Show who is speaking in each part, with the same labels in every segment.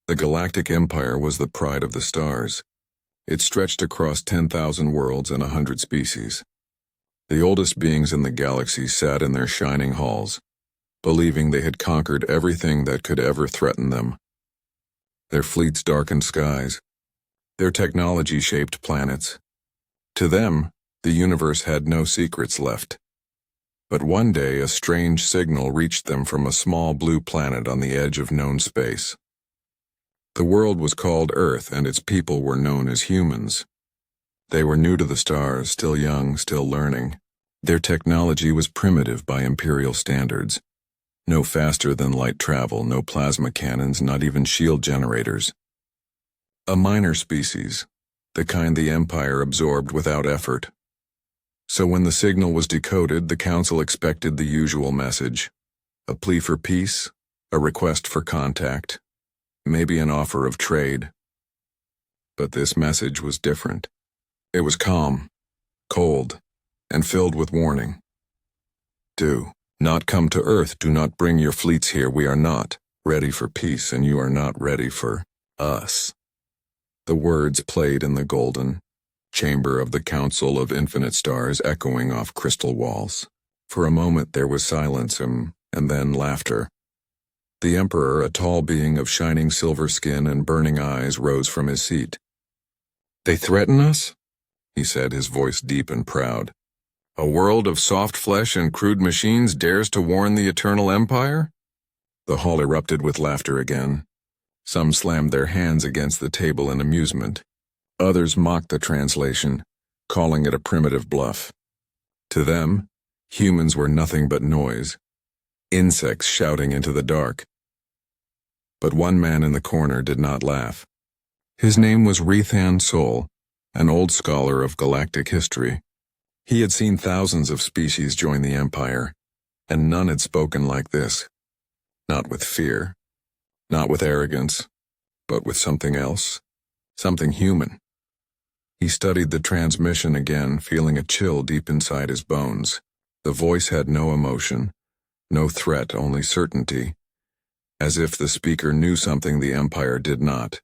Speaker 1: The Galactic Empire was the pride of the stars. It stretched across 10,000 worlds and 100 species. The oldest beings in the galaxy sat in their shining halls, believing they had conquered everything that could ever threaten them. Their fleets darkened skies. Their technology shaped planets. To them, the universe had no secrets left. But one day a strange signal reached them from a small blue planet on the edge of known space. The world was called Earth, and its people were known as humans. They were new to the stars, still young, still learning. Their technology was primitive by imperial standards. No faster than light travel, no plasma cannons, not even shield generators. A minor species, the kind the Empire absorbed without effort. So when the signal was decoded, the Council expected the usual message. A plea for peace, a request for contact, maybe an offer of trade. But this message was different. It was calm, cold, and filled with warning. Do not come to Earth. Do not bring your fleets here. We are not ready for peace, and you are not ready for us. The words played in the golden chamber of the Council of Infinite Stars, echoing off crystal walls. For a moment there was silence, and then laughter. The Emperor, a tall being of shining silver skin and burning eyes, rose from his seat. "They threaten us?" he said, his voice deep and proud. "A world of soft flesh and crude machines dares to warn the Eternal Empire?" The hall erupted with laughter again. Some slammed their hands against the table in amusement. Others mocked the translation, calling it a primitive bluff. To them, humans were nothing but noise, insects shouting into the dark. But one man in the corner did not laugh. His name was Rethan Sol, an old scholar of galactic history. He had seen thousands of species join the Empire, and none had spoken like this. Not with fear, not with arrogance, but with something else, something human. He studied the transmission again, feeling a chill deep inside his bones. The voice had no emotion, no threat, only certainty, as if the speaker knew something the Empire did not.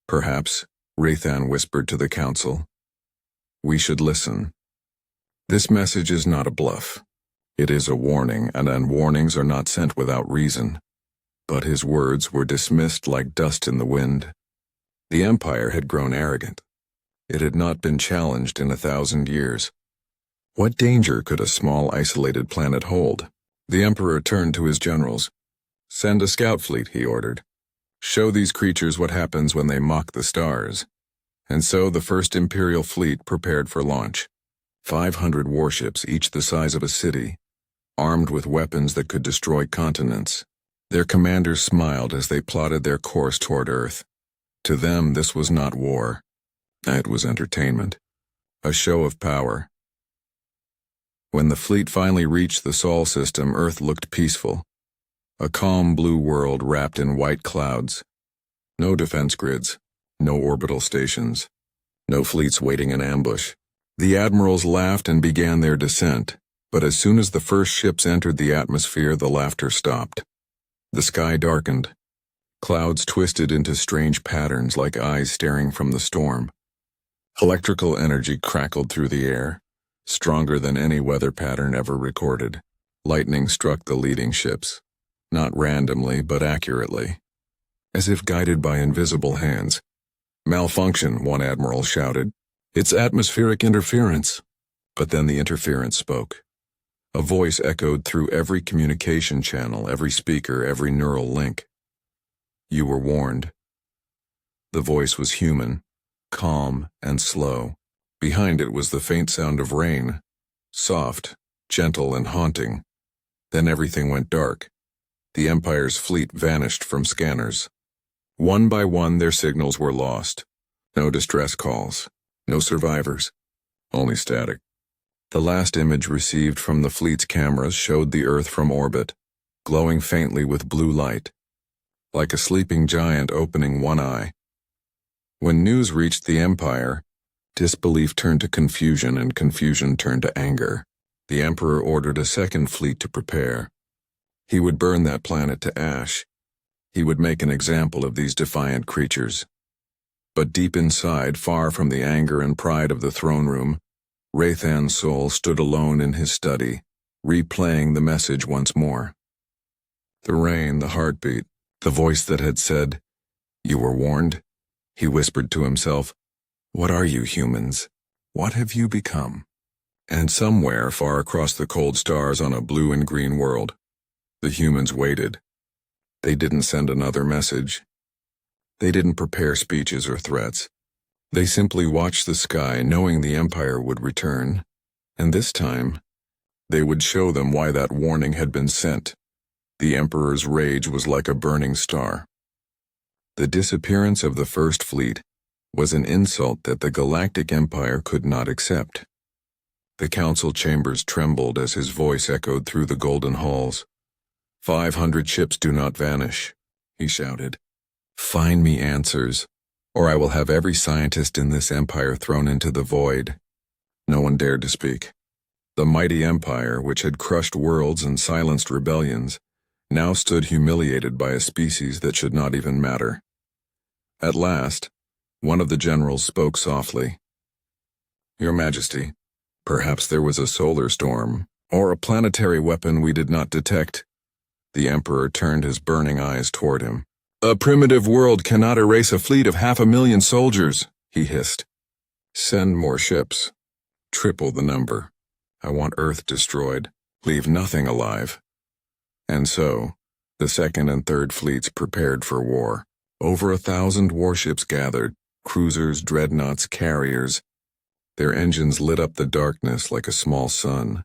Speaker 1: "Perhaps," Rethan whispered to the Council, "we should listen. This message is not a bluff. It is a warning, and warnings are not sent without reason." But his words were dismissed like dust in the wind. The Empire had grown arrogant. It had not been challenged in 1,000 years. What danger could a small, isolated planet hold? The Emperor turned to his generals. "Send a scout fleet," he ordered. "Show these creatures what happens when they mock the stars." And so the first Imperial fleet prepared for launch. 500 warships, each the size of a city, armed with weapons that could destroy continents. Their commanders smiled as they plotted their course toward Earth. To them, this was not war. It was entertainment, a show of power. When the fleet finally reached the Sol system, Earth looked peaceful. A calm blue world wrapped in white clouds. No defense grids, no orbital stations, no fleets waiting in ambush. The admirals laughed and began their descent, but as soon as the first ships entered the atmosphere, the laughter stopped. The sky darkened. Clouds twisted into strange patterns like eyes staring from the storm. Electrical energy crackled through the air, stronger than any weather pattern ever recorded. Lightning struck the leading ships, not randomly but accurately, as if guided by invisible hands. "Malfunction," one admiral shouted. "It's atmospheric interference." But then the interference spoke. A voice echoed through every communication channel, every speaker, every neural link. "You were warned." The voice was human, calm and slow. Behind it was the faint sound of rain, soft, gentle, and haunting. Then everything went dark. The Empire's fleet vanished from scanners. One by one, their signals were lost. No distress calls, no survivors, only static. The last image received from the fleet's cameras showed the Earth from orbit, glowing faintly with blue light, like a sleeping giant opening one eye. When news reached the Empire, disbelief turned to confusion and confusion turned to anger. The Emperor ordered a second fleet to prepare. He would burn that planet to ash. He would make an example of these defiant creatures. But deep inside, far from the anger and pride of the throne room, Rathan's soul stood alone in his study, replaying the message once more. The rain, the heartbeat, the voice that had said, "You were warned," he whispered to himself. "What are you, humans? What have you become?" And somewhere far across the cold stars on a blue and green world, the humans waited. They didn't send another message. They didn't prepare speeches or threats. They simply watched the sky, knowing the Empire would return, and this time, they would show them why that warning had been sent. The Emperor's rage was like a burning star. The disappearance of the First Fleet was an insult that the Galactic Empire could not accept. The council chambers trembled as his voice echoed through the golden halls. 500 ships do not vanish, he shouted. Find me answers, or I will have every scientist in this empire thrown into the void. No one dared to speak. The mighty empire, which had crushed worlds and silenced rebellions, now stood humiliated by a species that should not even matter. At last, one of the generals spoke softly. Your Majesty, perhaps there was a solar storm, or a planetary weapon we did not detect. The Emperor turned his burning eyes toward him. A primitive world cannot erase a fleet of 500,000 soldiers, he hissed. Send more ships. Triple the number. I want Earth destroyed. Leave nothing alive. And so, the Second and Third Fleets prepared for war. Over 1,000 warships gathered, cruisers, dreadnoughts, carriers. Their engines lit up the darkness like a small sun.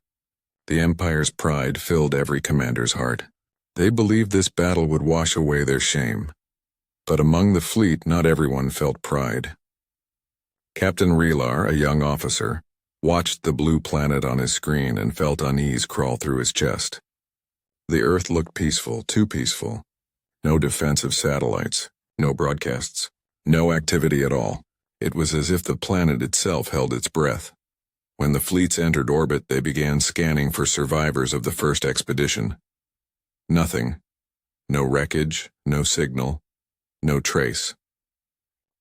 Speaker 1: The Empire's pride filled every commander's heart. They believed this battle would wash away their shame. But among the fleet, not everyone felt pride. Captain Relar, a young officer, watched the blue planet on his screen and felt unease crawl through his chest. The Earth looked peaceful, too peaceful. No defensive satellites, no broadcasts, no activity at all. It was as if the planet itself held its breath. When the fleets entered orbit, they began scanning for survivors of the first expedition. Nothing. No wreckage, no signal, no trace.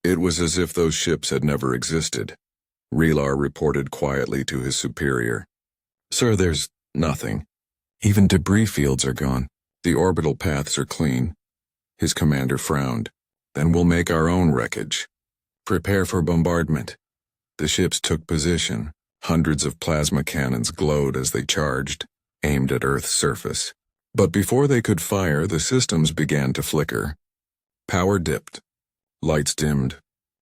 Speaker 1: It was as if those ships had never existed. Relar reported quietly to his superior. Sir, there's nothing. Even debris fields are gone. The orbital paths are clean. His commander frowned. Then we'll make our own wreckage. Prepare for bombardment. The ships took position. Hundreds of plasma cannons glowed as they charged, aimed at Earth's surface. But before they could fire, the systems began to flicker. Power dipped. Lights dimmed.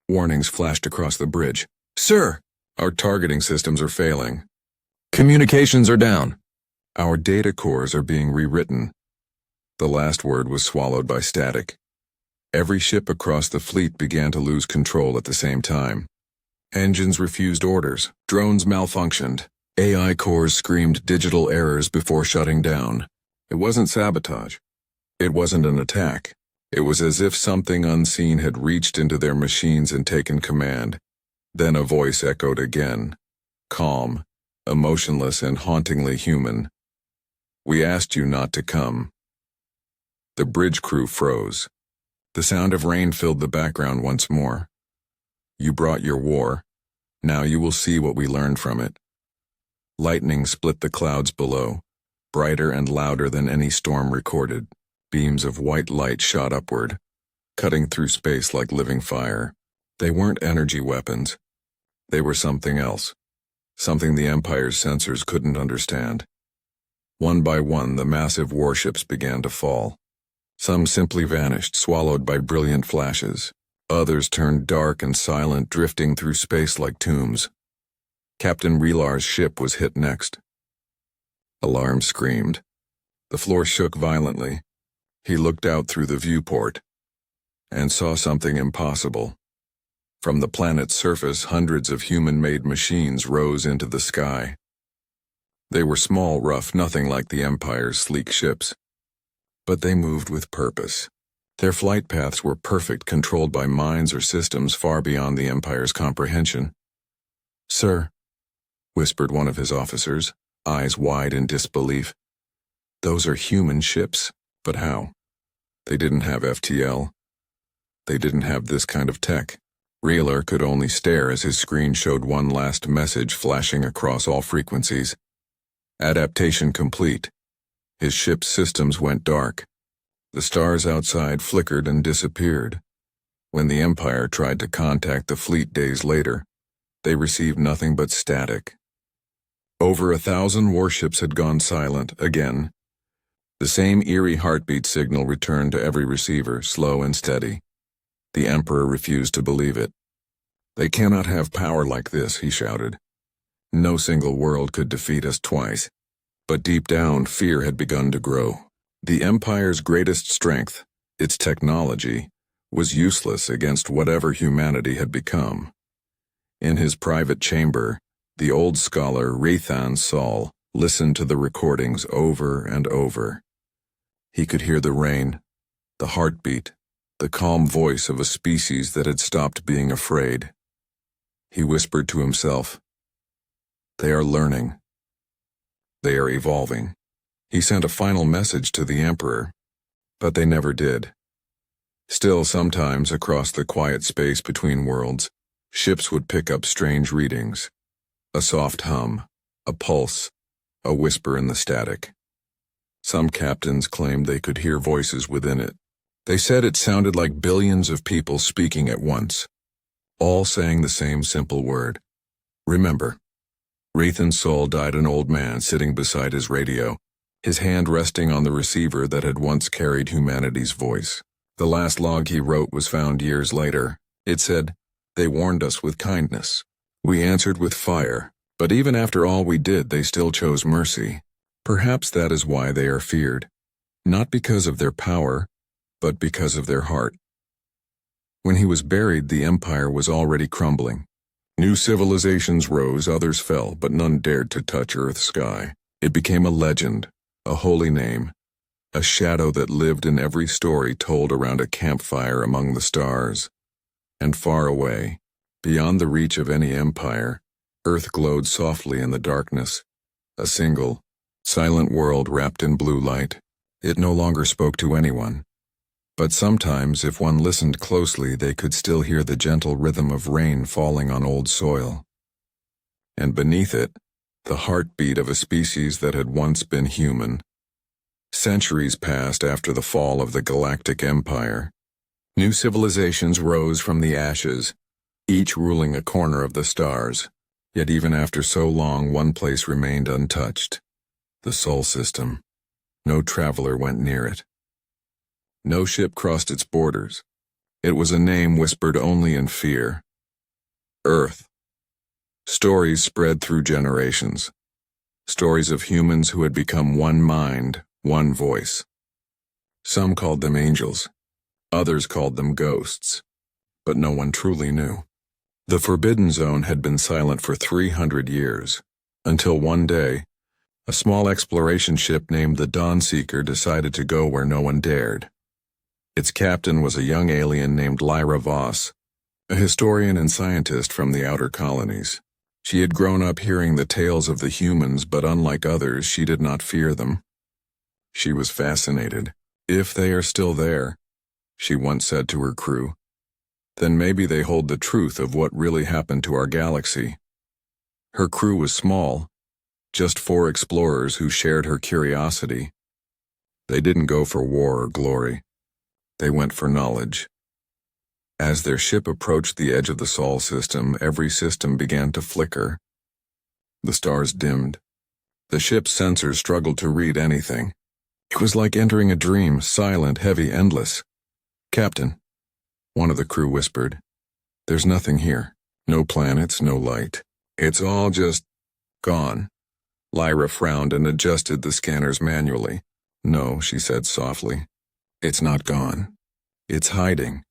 Speaker 1: Warnings flashed across the bridge. Sir, our targeting systems are failing. Communications are down. Our data cores are being rewritten. The last word was swallowed by static. Every ship across the fleet began to lose control at the same time. Engines refused orders. Drones malfunctioned. AI cores screamed digital errors before shutting down. It wasn't sabotage. It wasn't an attack. It was as if something unseen had reached into their machines and taken command. Then a voice echoed again. Calm, emotionless, and hauntingly human. We asked you not to come. The bridge crew froze. The sound of rain filled the background once more. You brought your war. Now you will see what we learned from it. Lightning split the clouds below, brighter and louder than any storm recorded. Beams of white light shot upward, cutting through space like living fire. They weren't energy weapons. They were something else. Something the Empire's sensors couldn't understand. One by one, the massive warships began to fall. Some simply vanished, swallowed by brilliant flashes. Others turned dark and silent, drifting through space like tombs. Captain Relar's ship was hit next. Alarm screamed. The floor shook violently. He looked out through the viewport and saw something impossible. From the planet's surface, hundreds of human-made machines rose into the sky. They were small, rough, nothing like the Empire's sleek ships. But they moved with purpose. Their flight paths were perfect, controlled by minds or systems far beyond the Empire's comprehension. Sir, whispered one of his officers, eyes wide in disbelief. Those are human ships, but how? They didn't have FTL. They didn't have this kind of tech. Reeler could only stare as his screen showed one last message flashing across all frequencies. Adaptation complete. His ship's systems went dark. The stars outside flickered and disappeared. When the Empire tried to contact the fleet days later, they received nothing but static. Over 1,000 warships had gone silent again. The same eerie heartbeat signal returned to every receiver, slow and steady. The Emperor refused to believe it. "They cannot have power like this," he shouted. "No single world could defeat us twice." But deep down, fear had begun to grow. The Empire's greatest strength, its technology, was useless against whatever humanity had become. In his private chamber, the old scholar Rathan Sol listened to the recordings over and over. He could hear the rain, the heartbeat, the calm voice of a species that had stopped being afraid. He whispered to himself, "They are learning. They are evolving." He sent a final message to the Emperor, but they never did. Still, sometimes across the quiet space between worlds, ships would pick up strange readings. A soft hum, a pulse, a whisper in the static. Some captains claimed they could hear voices within it. They said it sounded like billions of people speaking at once, all saying the same simple word: remember. Rathan Sol died an old man sitting beside his radio, his hand resting on the receiver that had once carried humanity's voice. The last log he wrote was found years later. It said, "They warned us with kindness. We answered with fire, but even after all we did, they still chose mercy. Perhaps that is why they are feared, not because of their power, but because of their heart." When he was buried, the Empire was already crumbling. New civilizations rose, others fell, but none dared to touch Earth's sky. It became a legend, a holy name, a shadow that lived in every story told around a campfire among the stars. And far away, beyond the reach of any empire, Earth glowed softly in the darkness, a single, silent world wrapped in blue light. It no longer spoke to anyone. But sometimes, if one listened closely, they could still hear the gentle rhythm of rain falling on old soil. And beneath it, the heartbeat of a species that had once been human. Centuries passed after the fall of the Galactic Empire. New civilizations rose from the ashes, each ruling a corner of the stars. Yet even after so long, one place remained untouched: the Sol system. No traveler went near it. No ship crossed its borders. It was a name whispered only in fear. Earth. Stories spread through generations. Stories of humans who had become one mind, one voice. Some called them angels. Others called them ghosts. But no one truly knew. The Forbidden Zone had been silent for 300 years, until one day, a small exploration ship named the Dawnseeker decided to go where no one dared. Its captain was a young alien named Lyra Voss, a historian and scientist from the outer colonies. She had grown up hearing the tales of the humans, but unlike others, she did not fear them. She was fascinated. "If they are still there," she once said to her crew, "then maybe they hold the truth of what really happened to our galaxy." Her crew was small, just 4 explorers who shared her curiosity. They didn't go for war or glory. They went for knowledge. As their ship approached the edge of the Sol system, every system began to flicker. The stars dimmed. The ship's sensors struggled to read anything. It was like entering a dream, silent, heavy, endless. "Captain," one of the crew whispered, "there's nothing here. No planets, no light. It's all just gone." Lyra frowned and adjusted the scanners manually. "No," she said softly. "It's not gone. It's hiding."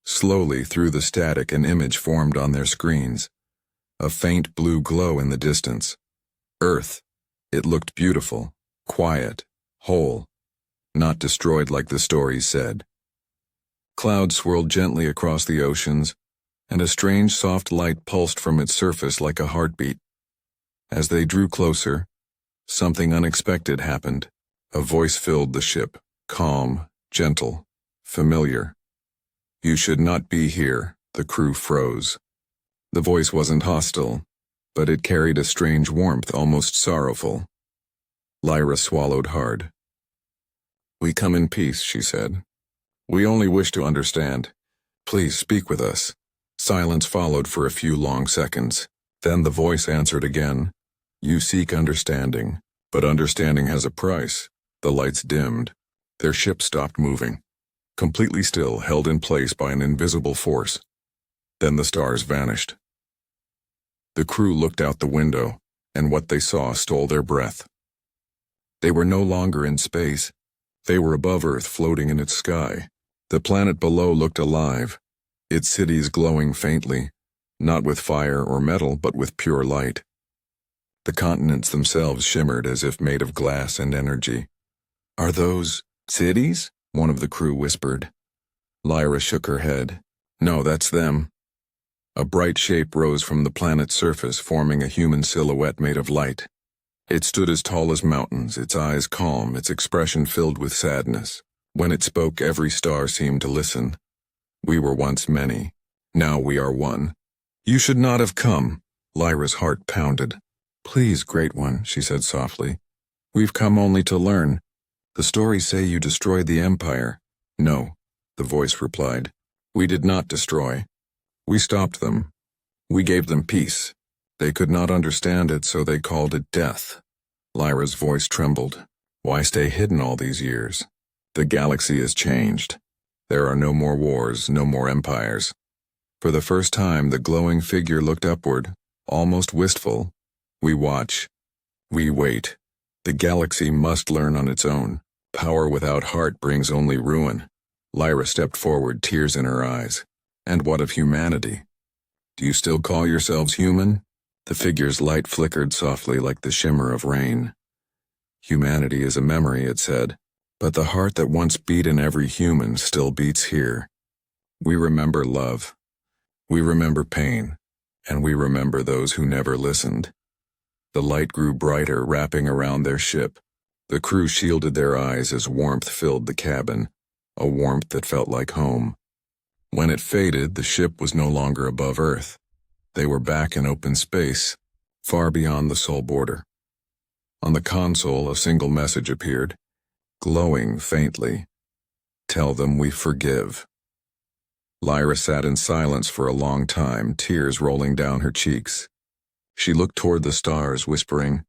Speaker 1: Slowly, through the static, an image formed on their screens. A faint blue glow in the distance. Earth. It looked beautiful, quiet, whole, not destroyed like the stories said. Clouds swirled gently across the oceans, and a strange soft light pulsed from its surface like a heartbeat. As they drew closer, something unexpected happened. A voice filled the ship, calm, gentle, familiar. "You should not be here." The crew froze. The voice wasn't hostile, but it carried a strange warmth, almost sorrowful. Lyra swallowed hard. "We come in peace," she said. "We only wish to understand. Please speak with us." Silence followed for a few long seconds. Then the voice answered again. "You seek understanding, but understanding has a price." The lights dimmed. Their ship stopped moving, completely still, held in place by an invisible force. Then the stars vanished. The crew looked out the window, and what they saw stole their breath. They were no longer in space. They were above Earth, floating in its sky. The planet below looked alive, its cities glowing faintly, not with fire or metal, but with pure light. The continents themselves shimmered as if made of glass and energy. "Are those cities?" one of the crew whispered. Lyra shook her head. "No, that's them." A bright shape rose from the planet's surface, forming a human silhouette made of light. It stood as tall as mountains, its eyes calm, its expression filled with sadness. When it spoke, every star seemed to listen. "We were once many. Now we are one. You should not have come." Lyra's heart pounded. "Please, Great One," she said softly. "We've come only to learn. The stories say you destroyed the Empire." "No," the voice replied. "We did not destroy. We stopped them. We gave them peace. They could not understand it, so they called it death." Lyra's voice trembled. "Why stay hidden all these years? The galaxy has changed. There are no more wars, no more empires." For the first time, the glowing figure looked upward, almost wistful. "We watch. We wait. The galaxy must learn on its own. Power without heart brings only ruin." Lyra stepped forward, tears in her eyes. "And what of humanity? Do you still call yourselves human?" The figure's light flickered softly like the shimmer of rain. "Humanity is a memory," it said, "but the heart that once beat in every human still beats here. We remember love. We remember pain, and we remember those who never listened." The light grew brighter, wrapping around their ship. The crew shielded their eyes as warmth filled the cabin, a warmth that felt like home. When it faded, the ship was no longer above Earth. They were back in open space, far beyond the soul border. On the console, a single message appeared, glowing faintly. "Tell them we forgive." Lyra sat in silence for a long time, tears rolling down her cheeks. She looked toward the stars, whispering,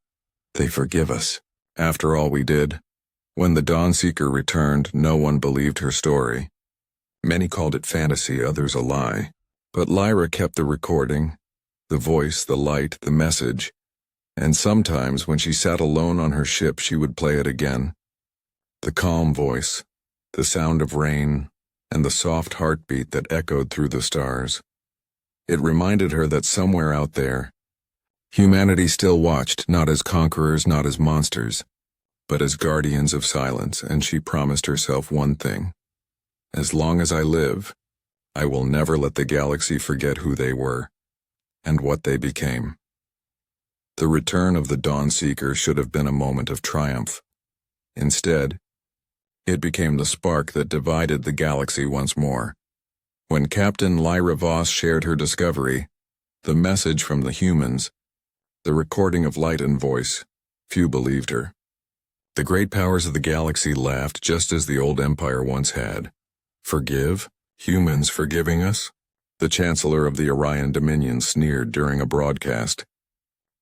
Speaker 1: "They forgive us, after all we did." When the Dawnseeker returned, no one believed her story. Many called it fantasy, others a lie. But Lyra kept the recording, the voice, the light, the message, and sometimes when she sat alone on her ship she would play it again. The calm voice, the sound of rain, and the soft heartbeat that echoed through the stars. It reminded her that somewhere out there, humanity still watched, not as conquerors, not as monsters, but as guardians of silence, and she promised herself one thing. As long as I live, I will never let the galaxy forget who they were, and what they became. The return of the Dawnseeker should have been a moment of triumph. Instead, it became the spark that divided the galaxy once more. When Captain Lyra Voss shared her discovery, the message from the humans, the recording of light and voice, few believed her. The great powers of the galaxy laughed just as the old empire once had. "Forgive? Humans forgiving us?" The Chancellor of the Orion Dominion sneered during a broadcast.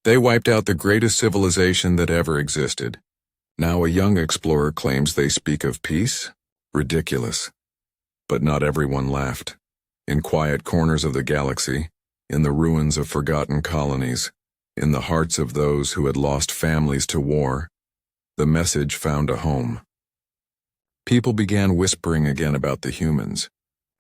Speaker 1: "They wiped out the greatest civilization that ever existed. Now a young explorer claims they speak of peace? Ridiculous." But not everyone laughed. In quiet corners of the galaxy, in the ruins of forgotten colonies, in the hearts of those who had lost families to war, the message found a home. People began whispering again about the humans,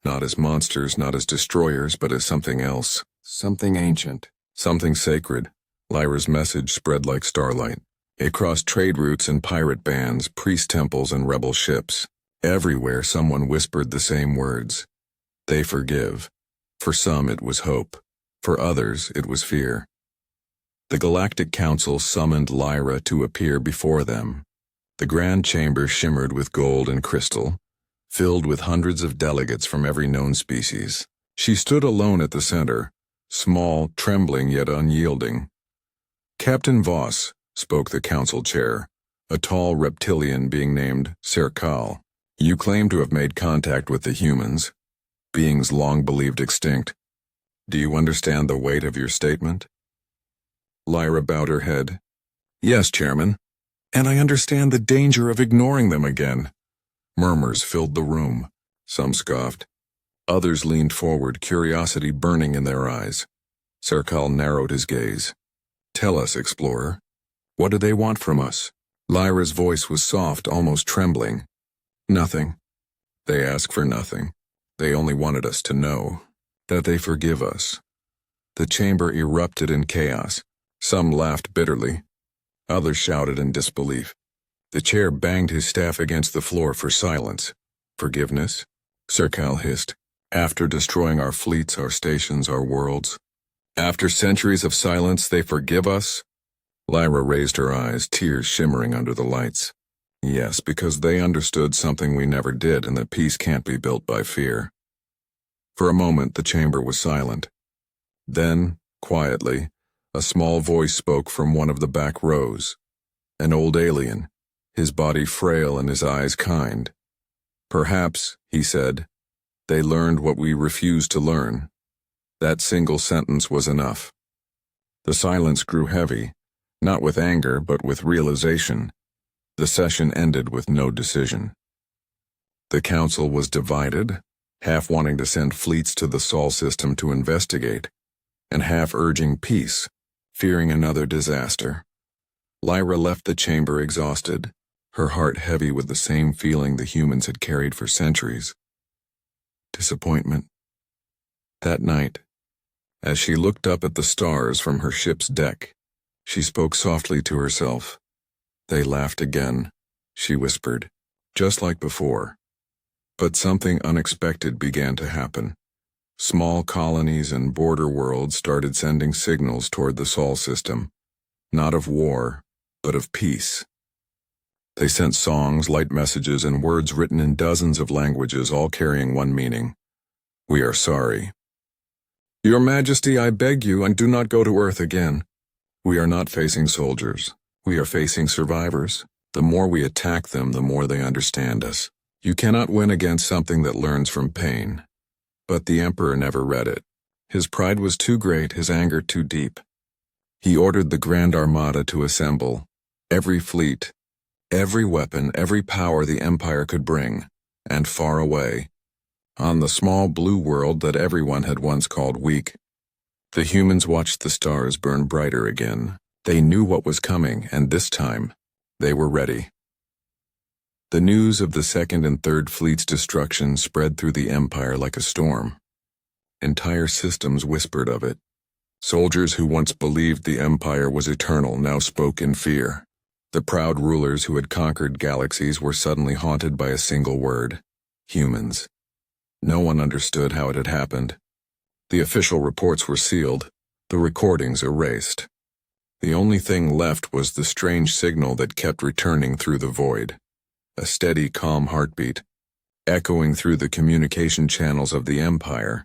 Speaker 1: not as monsters, not as destroyers, but as something else, something ancient, something sacred. Lyra's message spread like starlight. It crossed trade routes and pirate bands, priest temples and rebel ships. Everywhere someone whispered the same words. They forgive. For some it was hope. For others it was fear. The Galactic Council summoned Lyra to appear before them. The Grand Chamber shimmered with gold and crystal. filled with hundreds of delegates from every known species. She stood alone at the center, small, trembling yet unyielding. Captain Voss, spoke the council chair, a tall reptilian being named Serkal. You claim to have made contact with the humans, beings long believed extinct. Do you understand the weight of your statement? Lyra bowed her head. Yes, Chairman, and I understand the danger of ignoring them again. Murmurs filled the room. Some scoffed. Others leaned forward, curiosity burning in their eyes. Serkal narrowed his gaze. Tell us, Explorer. What do they want from us? Lyra's voice was soft, almost trembling. Nothing. They ask for nothing. They only wanted us to know that they forgive us. The chamber erupted in chaos. Some laughed bitterly. Others shouted in disbelief. The chair banged his staff against the floor for silence. Forgiveness? Serkal hissed. After destroying our fleets, our stations, our worlds. After centuries of silence, they forgive us? Lyra raised her eyes, tears shimmering under the lights. Yes, because they understood something we never did, and that peace can't be built by fear. For a moment, the chamber was silent. Then, quietly, a small voice spoke from one of the back rows. An old alien, his body frail and his eyes kind. Perhaps, he said, they learned what we refused to learn. That single sentence was enough. The silence grew heavy, not with anger, but with realization. The session ended with no decision. The council was divided, half wanting to send fleets to the Sol system to investigate, and half urging peace, fearing another disaster. Lyra left the chamber exhausted, her heart heavy with the same feeling the humans had carried for centuries. Disappointment. That night, as she looked up at the stars from her ship's deck, she spoke softly to herself. They laughed again, she whispered, just like before. But something unexpected began to happen. Small colonies and border worlds started sending signals toward the Sol system, not of war, but of peace. They sent songs, light messages, and words written in dozens of languages, all carrying one meaning. We are sorry. Your Majesty, I beg you, and do not go to Earth again. We are not facing soldiers. We are facing survivors. The more we attack them, the more they understand us. You cannot win against something that learns from pain. But the Emperor never read it. His pride was too great, his anger too deep. He ordered the Grand Armada to assemble. Every fleet, every weapon, every power the Empire could bring, and far away, on the small blue world that everyone had once called weak. The humans watched the stars burn brighter again. They knew what was coming, and this time, they were ready. The news of the Second and Third Fleet's destruction spread through the Empire like a storm. Entire systems whispered of it. Soldiers who once believed the Empire was eternal now spoke in fear. The proud rulers who had conquered galaxies were suddenly haunted by a single word: humans. No one understood how it had happened. The official reports were sealed, the recordings erased. The only thing left was the strange signal that kept returning through the void. A steady, calm heartbeat, echoing through the communication channels of the Empire.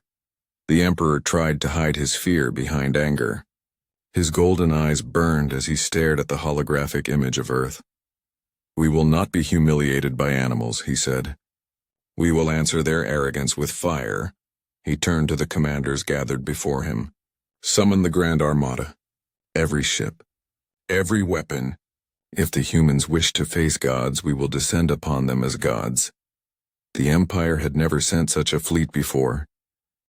Speaker 1: The Emperor tried to hide his fear behind anger. His golden eyes burned as he stared at the holographic image of Earth. We will not be humiliated by animals, he said. We will answer their arrogance with fire. He turned to the commanders gathered before him. Summon the Grand Armada. Every ship, every weapon. If the humans wish to face gods, we will descend upon them as gods. The Empire had never sent such a fleet before.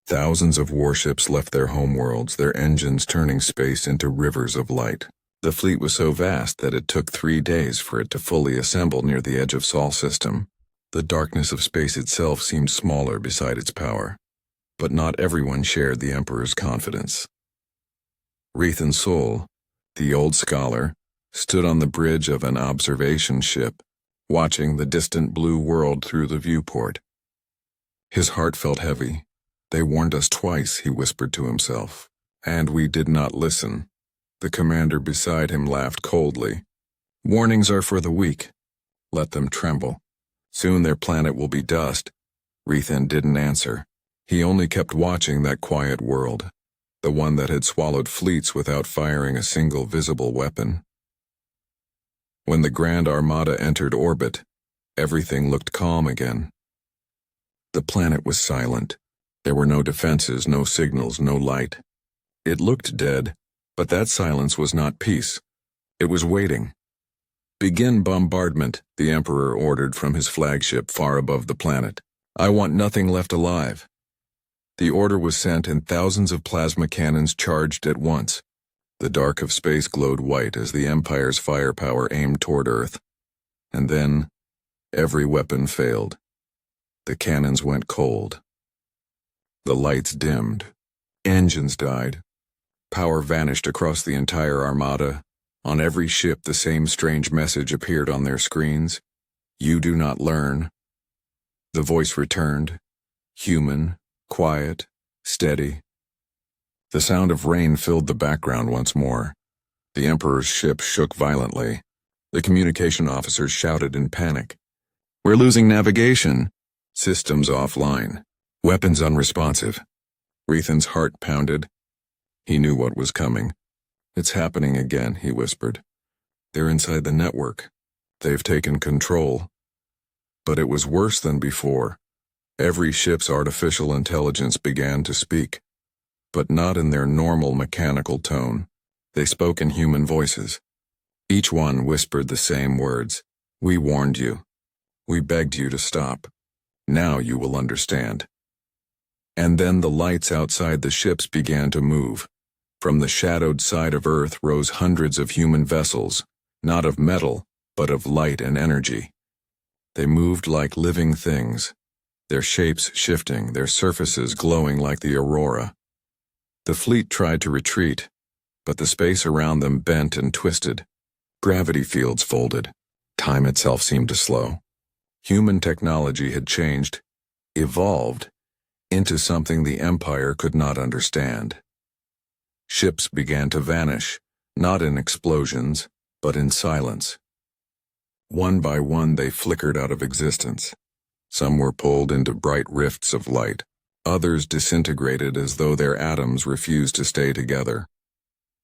Speaker 1: Thousands of warships left their homeworlds, their engines turning space into rivers of light. The fleet was so vast that it took 3 days for it to fully assemble near the edge of Sol system. The darkness of space itself seemed smaller beside its power. But not everyone shared the Emperor's confidence. Rethan Sol, the old scholar, stood on the bridge of an observation ship, watching the distant blue world through the viewport. His heart felt heavy. They warned us twice, he whispered to himself, and we did not listen. The commander beside him laughed coldly. Warnings are for the weak. Let them tremble. Soon their planet will be dust. Rethan didn't answer. He only kept watching that quiet world, the one that had swallowed fleets without firing a single visible weapon. When the Grand Armada entered orbit, everything looked calm again. The planet was silent. There were no defenses, no signals, no light. It looked dead, but that silence was not peace. It was waiting. "Begin bombardment," the Emperor ordered from his flagship far above the planet. "I want nothing left alive." The order was sent and thousands of plasma cannons charged at once. The dark of space glowed white as the Empire's firepower aimed toward Earth. And then, every weapon failed. The cannons went cold. The lights dimmed. Engines died. Power vanished across the entire armada. On every ship the same strange message appeared on their screens. "You do not learn." The voice returned, human, quiet, steady. The sound of rain filled the background once more. The Emperor's ship shook violently. The communication officers shouted in panic. "We're losing navigation. Systems offline. Weapons unresponsive." Rethan's heart pounded. He knew what was coming. "It's happening again," he whispered. "They're inside the network. They've taken control." But it was worse than before. Every ship's artificial intelligence began to speak, but not in their normal mechanical tone. They spoke in human voices. Each one whispered the same words. "We warned you. We begged you to stop. Now you will understand." And then the lights outside the ships began to move. From the shadowed side of Earth rose hundreds of human vessels, not of metal, but of light and energy. They moved like living things, their shapes shifting, their surfaces glowing like the aurora. The fleet tried to retreat, but the space around them bent and twisted. Gravity fields folded. Time itself seemed to slow. Human technology had changed, evolved, into something the Empire could not understand. Ships began to vanish, not in explosions, but in silence. One by one they flickered out of existence. Some were pulled into bright rifts of light. Others disintegrated as though their atoms refused to stay together.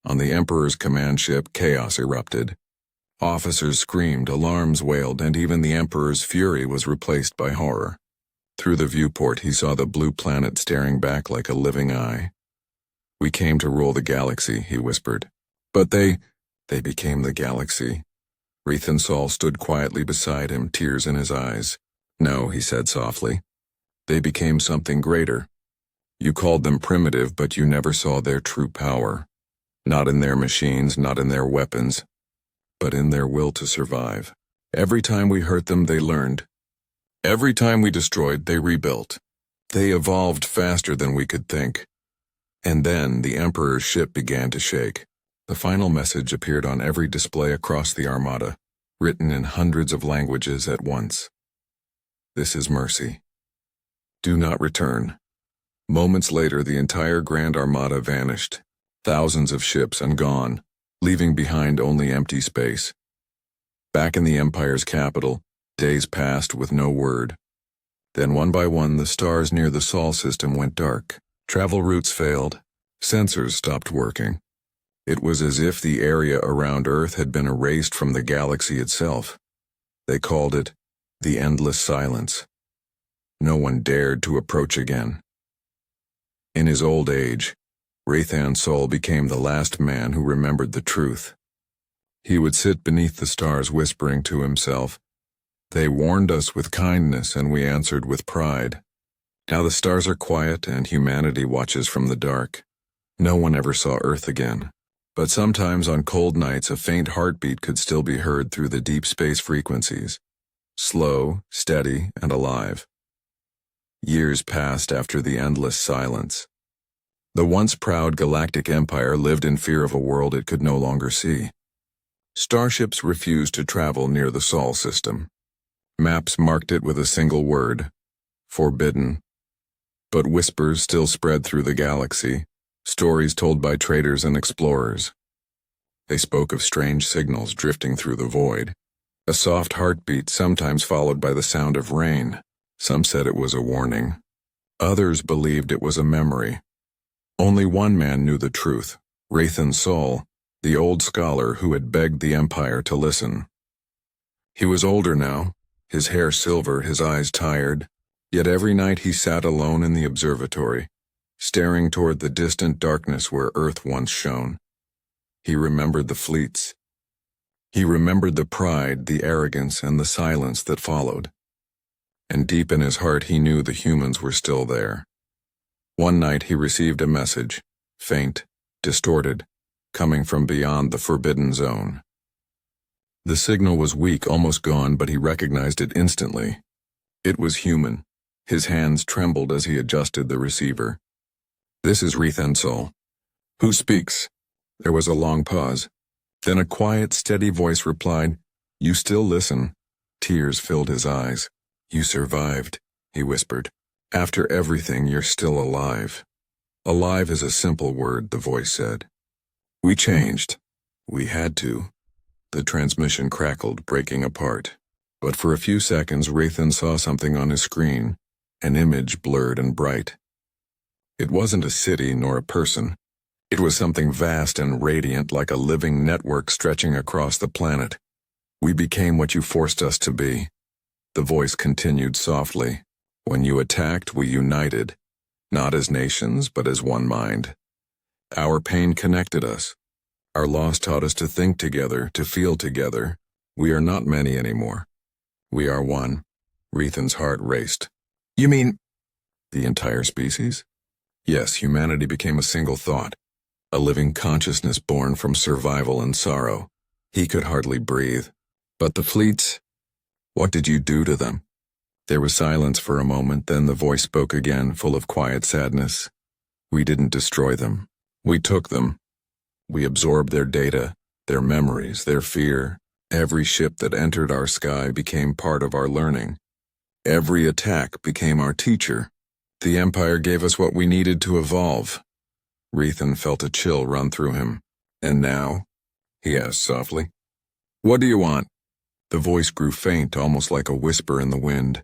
Speaker 1: On the Emperor's command ship, chaos erupted. Officers screamed, alarms wailed, and even the Emperor's fury was replaced by horror. Through the viewport he saw the blue planet staring back like a living eye. "We came to rule the galaxy," he whispered. "But they became the galaxy." Rethan Sol stood quietly beside him, tears in his eyes. "No," he said softly. "They became something greater. You called them primitive, but you never saw their true power. Not in their machines, not in their weapons, but in their will to survive. Every time we hurt them, they learned. Every time we destroyed, they rebuilt. They evolved faster than we could think." And then the Emperor's ship began to shake. The final message appeared on every display across the Armada, written in hundreds of languages at once. "This is mercy. Do not return." Moments later, the entire Grand Armada vanished, thousands of ships and gone, leaving behind only empty space. Back in the Empire's capital, days passed with no word. Then one by one the stars near the Sol system went dark. Travel routes failed. Sensors stopped working. It was as if the area around Earth had been erased from the galaxy itself. They called it the endless silence. No one dared to approach again. In his old age, Rethan Sol became the last man who remembered the truth. He would sit beneath the stars whispering to himself, "They warned us with kindness and we answered with pride. Now the stars are quiet and humanity watches from the dark." No one ever saw Earth again, but sometimes on cold nights a faint heartbeat could still be heard through the deep space frequencies, slow, steady, and alive. Years passed after the endless silence. The once proud Galactic Empire lived in fear of a world it could no longer see. Starships refused to travel near the Sol system. Maps marked it with a single word: forbidden. But whispers still spread through the galaxy, stories told by traders and explorers. They spoke of strange signals drifting through the void, A soft heartbeat, sometimes followed by the sound of rain. Some said it was a warning. Others believed it was a memory. Only one man knew the truth, Rathan Sol, the old scholar who had begged the Empire to listen. He was older now, his hair silver, his eyes tired, yet every night he sat alone in the observatory, staring toward the distant darkness where Earth once shone. He remembered the fleets. He remembered the pride, the arrogance, and the silence that followed. And deep in his heart he knew the humans were still there. One night he received a message, faint, distorted, coming from beyond the forbidden zone. The signal was weak, almost gone, but he recognized it instantly. It was human. His hands trembled as he adjusted the receiver. "This is Rathan Sol." "Who speaks?" There was a long pause. Then a quiet, steady voice replied, "You still listen." Tears filled his eyes. "You survived," he whispered. "After everything, you're still alive." "Alive is a simple word," the voice said. "We changed. We had to." The transmission crackled, breaking apart. But for a few seconds, Rathan saw something on his screen, an image blurred and bright. It wasn't a city nor a person. It was something vast and radiant, like a living network stretching across the planet. "We became what you forced us to be." The voice continued softly. "When you attacked, we united, not as nations, but as one mind. Our pain connected us. Our loss taught us to think together, to feel together. We are not many anymore. We are one." Rathan's heart raced. "You mean the entire species?" "Yes, humanity became a single thought, a living consciousness born from survival and sorrow." He could hardly breathe. "But the fleets, what did you do to them?" There was silence for a moment, then the voice spoke again, full of quiet sadness. "We didn't destroy them. We took them. We absorbed their data, their memories, their fear. Every ship that entered our sky became part of our learning. Every attack became our teacher. The Empire gave us what we needed to evolve." Rathan felt a chill run through him. "And now?" he asked softly. "What do you want?" The voice grew faint, almost like a whisper in the wind.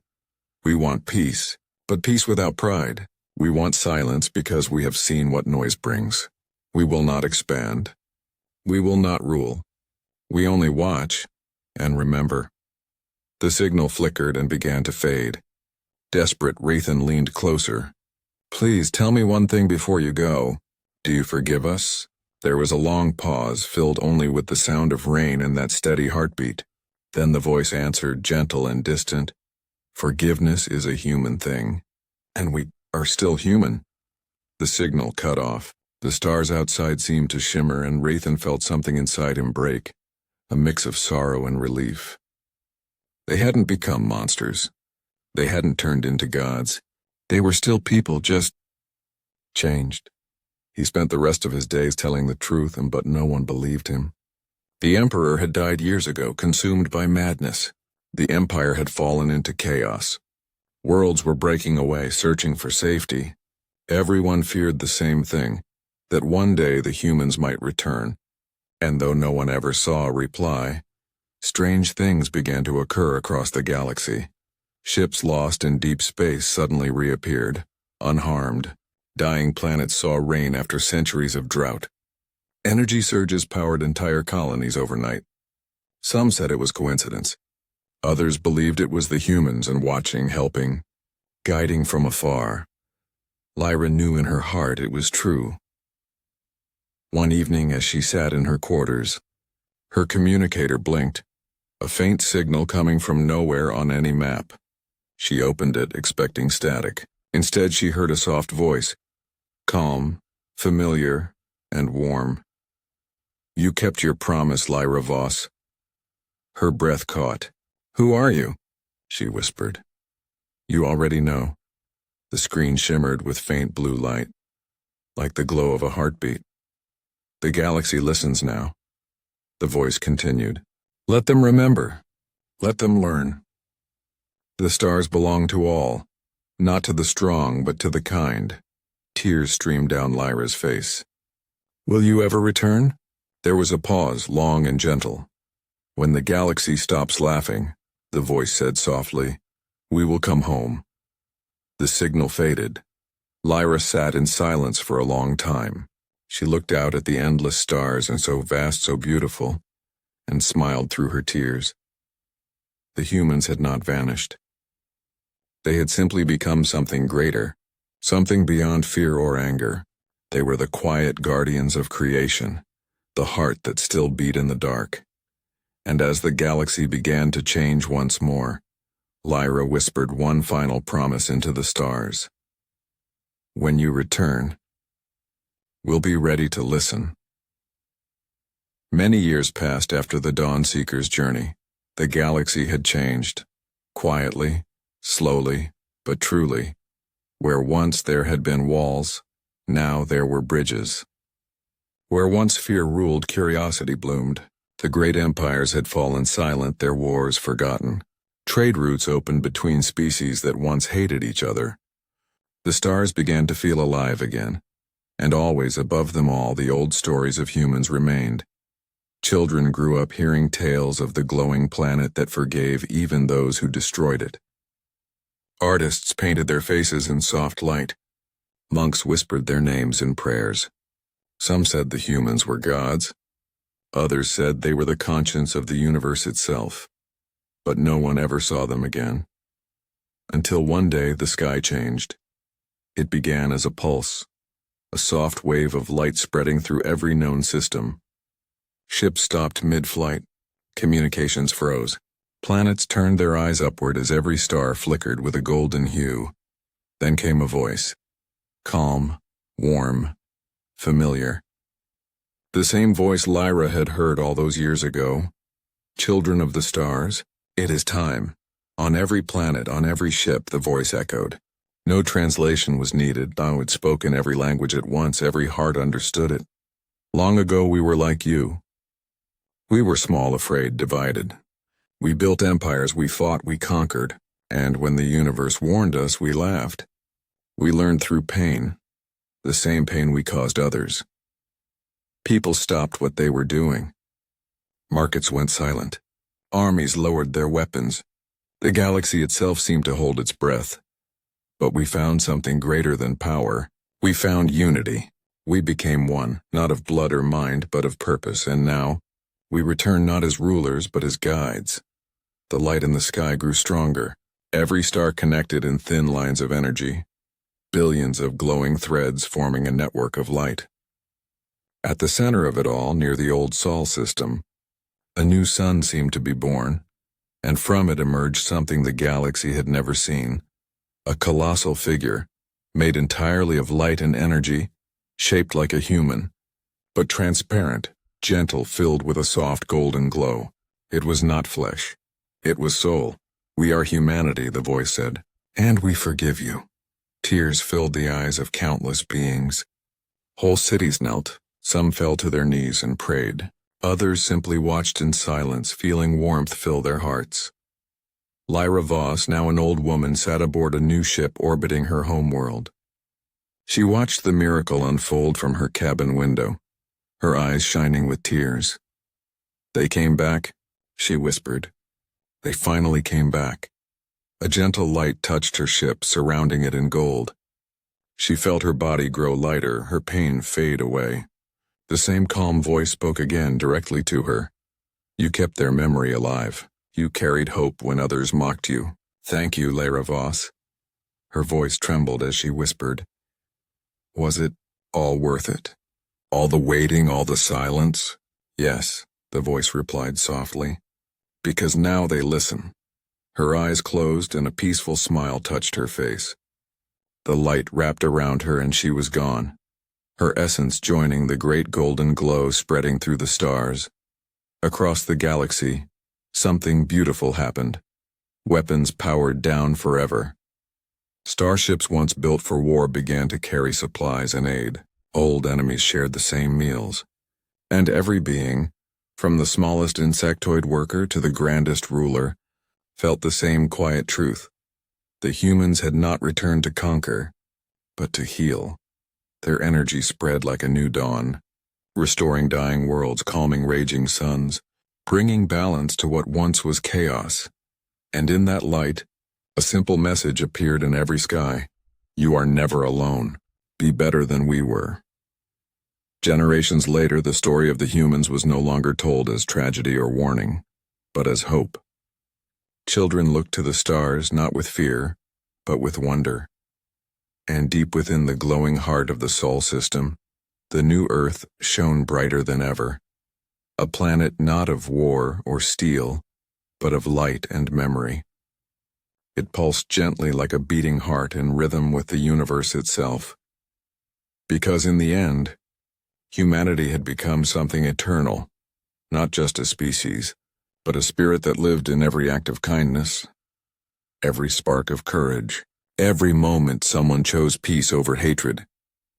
Speaker 1: "We want peace, but peace without pride. We want silence because we have seen what noise brings. We will not expand. We will not rule. We only watch and remember." The signal flickered and began to fade. Desperate, Rathan leaned closer. "Please tell me one thing before you go. Do you forgive us?" There was a long pause, filled only with the sound of rain and that steady heartbeat. Then the voice answered, gentle and distant, "Forgiveness is a human thing. And we are still human." The signal cut off. The stars outside seemed to shimmer, and Rathan felt something inside him break, a mix of sorrow and relief. They hadn't become monsters. They hadn't turned into gods. They were still people, just changed. He spent the rest of his days telling the truth, but no one believed him. The Emperor had died years ago, consumed by madness. The Empire had fallen into chaos. Worlds were breaking away, searching for safety. Everyone feared the same thing, that one day the humans might return. And though no one ever saw a reply, strange things began to occur across the galaxy. Ships lost in deep space suddenly reappeared, unharmed. Dying planets saw rain after centuries of drought. Energy surges powered entire colonies overnight. Some said it was coincidence. Others believed it was the humans and watching, helping, guiding from afar. Lyra knew in her heart it was true. One evening as she sat in her quarters, her communicator blinked, a faint signal coming from nowhere on any map. She opened it, expecting static. Instead, she heard a soft voice, calm, familiar, and warm. "You kept your promise, Lyra Voss." Her breath caught. "Who are you?" she whispered. "You already know." The screen shimmered with faint blue light, like the glow of a heartbeat. "The galaxy listens now." The voice continued. "Let them remember. Let them learn. The stars belong to all, not to the strong, but to the kind." Tears streamed down Lyra's face. "Will you ever return?" There was a pause, long and gentle. When the galaxy stops laughing, the voice said softly, we will come home. The signal faded. Lyra sat in silence for a long time. She looked out at the endless stars and so vast, so beautiful, and smiled through her tears. The humans had not vanished. They had simply become something greater, something beyond fear or anger. They were the quiet guardians of creation, the heart that still beat in the dark. And as the galaxy began to change once more, Lyra whispered one final promise into the stars. When you return, we'll be ready to listen. Many years passed after the Dawnseeker's journey. The galaxy had changed, quietly, slowly, but truly. Where once there had been walls, now there were bridges. Where once fear ruled, curiosity bloomed. The great empires had fallen silent, their wars forgotten. Trade routes opened between species that once hated each other. The stars began to feel alive again, and always above them all the old stories of humans remained. Children grew up hearing tales of the glowing planet that forgave even those who destroyed it. Artists painted their faces in soft light. Monks whispered their names in prayers. Some said the humans were gods. Others said they were the conscience of the universe itself. But no one ever saw them again. Until one day the sky changed. It began as a pulse, a soft wave of light spreading through every known system. Ships stopped mid-flight. Communications froze. Planets turned their eyes upward as every star flickered with a golden hue. Then came a voice. Calm, warm, familiar. The same voice Lyra had heard all those years ago. Children of the stars, it is time. On every planet, on every ship, the voice echoed. No translation was needed, though it spoke in every language at once. Every heart understood it. Long ago we were like you. We were small, afraid, divided. We built empires, we fought, we conquered, and when the universe warned us, we laughed. We learned through pain, the same pain we caused others. People stopped what they were doing. Markets went silent. Armies lowered their weapons. The galaxy itself seemed to hold its breath. But we found something greater than power. We found unity. We became one, not of blood or mind, but of purpose, and now, we return not as rulers, but as guides. The light in the sky grew stronger. Every star connected in thin lines of energy. Billions of glowing threads forming a network of light. At the center of it all, near the old Sol system, a new sun seemed to be born, and from it emerged something the galaxy had never seen. A colossal figure, made entirely of light and energy, shaped like a human, but transparent, gentle, filled with a soft golden glow. It was not flesh. It was soul. We are humanity, the voice said, and we forgive you. Tears filled the eyes of countless beings. Whole cities knelt. Some fell to their knees and prayed. Others simply watched in silence, feeling warmth fill their hearts. Lyra Voss, now an old woman, sat aboard a new ship orbiting her homeworld. She watched the miracle unfold from her cabin window, her eyes shining with tears. They came back, she whispered. They finally came back. A gentle light touched her ship, surrounding it in gold. She felt her body grow lighter, her pain fade away. The same calm voice spoke again directly to her. You kept their memory alive. You carried hope when others mocked you. Thank you, Lyra Voss. Her voice trembled as she whispered. Was it all worth it? All the waiting, all the silence? Yes, the voice replied softly. Because now they listen. Her eyes closed and a peaceful smile touched her face. The light wrapped around her and she was gone, her essence joining the great golden glow spreading through the stars. Across the galaxy, something beautiful happened. Weapons powered down forever. Starships once built for war began to carry supplies and aid. Old enemies shared the same meals. And every being, from the smallest insectoid worker to the grandest ruler, felt the same quiet truth. The humans had not returned to conquer, but to heal. Their energy spread like a new dawn, restoring dying worlds, calming raging suns. bringing balance to what once was chaos. And in that light, a simple message appeared in every sky. You are never alone. Be better than we were. Generations later, the story of the humans was no longer told as tragedy or warning, but as hope. Children looked to the stars not with fear, but with wonder. And deep within the glowing heart of the Sol system, the new Earth shone brighter than ever. A planet not of war or steel, but of light and memory. It pulsed gently like a beating heart in rhythm with the universe itself. Because in the end, humanity had become something eternal, not just a species, but a spirit that lived in every act of kindness, every spark of courage, every moment someone chose peace over hatred.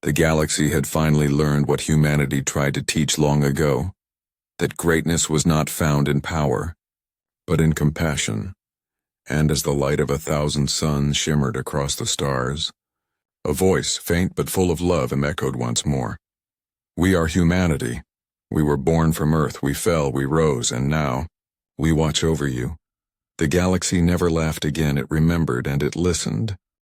Speaker 1: The galaxy had finally learned what humanity tried to teach long ago, that greatness was not found in power, but in compassion. And as the light of 1,000 suns shimmered across the stars, a voice, faint but full of love, echoed once more. We are humanity. We were born from Earth, we fell, we rose, and now, we watch over you. The galaxy never laughed again, it remembered and it listened.